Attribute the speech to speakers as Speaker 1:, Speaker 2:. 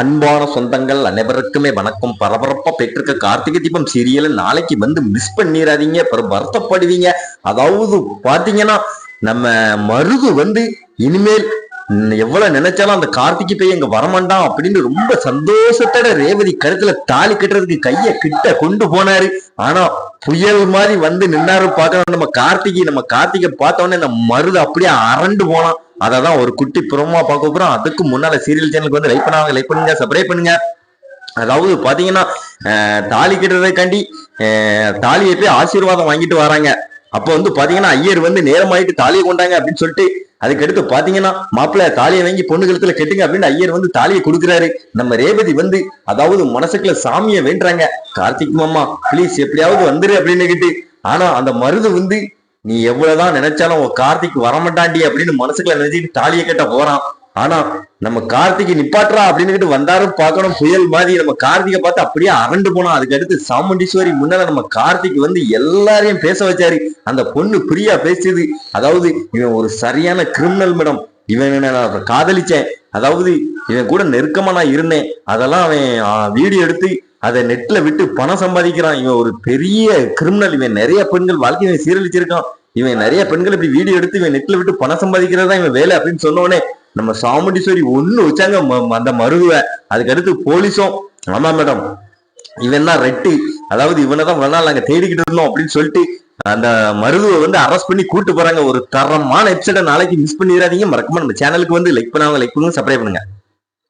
Speaker 1: அன்பான சொந்தங்கள் அனைவருக்குமே வணக்கம். பரபரப்பா பெற்றிருக்க கார்த்திகை தீபம் சீரியலை நாளைக்கு வந்து மிஸ் பண்ணிடாதீங்க, அப்புறம் வருத்தப்படுவீங்க. அதாவது பாத்தீங்கன்னா நம்ம மருது வந்து இனிமேல் எவ்வளவு நினைச்சாலும் அந்த கார்த்திகை பையன் இங்க வரமாட்டான் அப்படின்னு ரொம்ப சந்தோஷத்தோட ரேவதி கழுத்துல தாலி கட்டுறதுக்கு கைய கிட்ட கொண்டு போனாரு. ஆனா புயல் மாதிரி வந்து நின்னாரு. பார்க்கணும் நம்ம கார்த்திகை பார்த்தோன்னே இந்த மருது அப்படியே அரண்டு போனான். அதான் ஒரு குட்டி புறமா பார்க்க போறோம். அதுக்கு முன்னால சீரியல் சேனலுக்கு வந்து லைக் பண்ணுங்க, சப்ஸ்கிரைப் பண்ணுங்க. அதாவது பாத்தீங்கன்னா தாலி கட்டுறதுக்காண்டி தாலியை போய் ஆசீர்வாதம் வாங்கிட்டு வராங்க. அப்ப வந்து பாத்தீங்கன்னா ஐயர் வந்து நேரமாயிட்டு தாலியை கொண்டாங்க அப்படின்னு சொல்லிட்டு அதுக்கடுத்து பாத்தீங்கன்னா மாப்பிள்ள தாலியை வாங்கி பொண்ணு கழுத்துல கெட்டுங்க அப்படின்னு ஐயர் வந்து தாலியை கொடுக்குறாரு. நம்ம ரேவதி வந்து அதாவது மனசுக்குள்ள சாமியை வேண்டுறாங்க, கார்த்திக் மாமா பிளீஸ் எப்படியாவது வந்துரு அப்படின்னு கிட்டு. ஆனா அந்த மருது வந்து நீ எவ்வளவுதான் நினைச்சாலும் கார்த்திக் வரமாட்டாண்டி அப்படின்னு மனசுக்குள்ள நினைச்சிட்டு தாலியை கட்ட போறான். ஆனா நம்ம கார்த்திகை நிப்பாட்டுறா அப்படின்னு வந்தாரும் பார்க்கணும். புயல் மாதிரி நம்ம கார்த்திகை பார்த்து அப்படியே அரண்டு போனோம். அதுக்கு அடுத்து சாமுண்டீஸ்வரி முன்னால நம்ம கார்த்திக் வந்து எல்லாரையும் பேச வச்சாரு. அந்த பொண்ணு பிரியா பேசுது. அதாவது இவன் ஒரு சரியான கிரிமினல் மேடம், இவன் நான் காதலிச்சேன், அதாவது இவன் கூட நெருக்கமா நான் இருந்தேன், அதெல்லாம் அவன் வீடியோ எடுத்து அதை நெட்ல விட்டு பணம் சம்பாதிக்கிறான், இவன் ஒரு பெரிய கிரிமினல், இவன் நிறைய பெண்கள் வாழ்க்கையை சீரழிச்சிருக்கான், இவன் நிறைய பெண்கள் இப்படி வீடியோ எடுத்து இவன் நெட்ல விட்டு பணம் சம்பாதிக்கிறதா இவன் வேலை அப்படின்னு சொன்னோடனே நம்ம சாமுண்டீஸ்வரி ஒண்ணு வச்சாங்க அந்த மருதுவ. அதுக்கு அடுத்து போலீஸும் ஆமா மேடம் இவன் தான் ரெட்டு, அதாவது இவனதான் நாங்க தேடிக்கிட்டு இருந்தோம் அப்படின்னு சொல்லிட்டு அந்த மருதுவை வந்து அரெஸ்ட் பண்ணி கூட்டு போறாங்க. ஒரு தரமான எபிசோட நாளைக்கு மிஸ் பண்ணிடாதீங்க. மறக்காம நம்ம சேனலுக்கு வந்து லைக் பண்ணுங்க, சப்ஸ்கிரைப் பண்ணுங்க.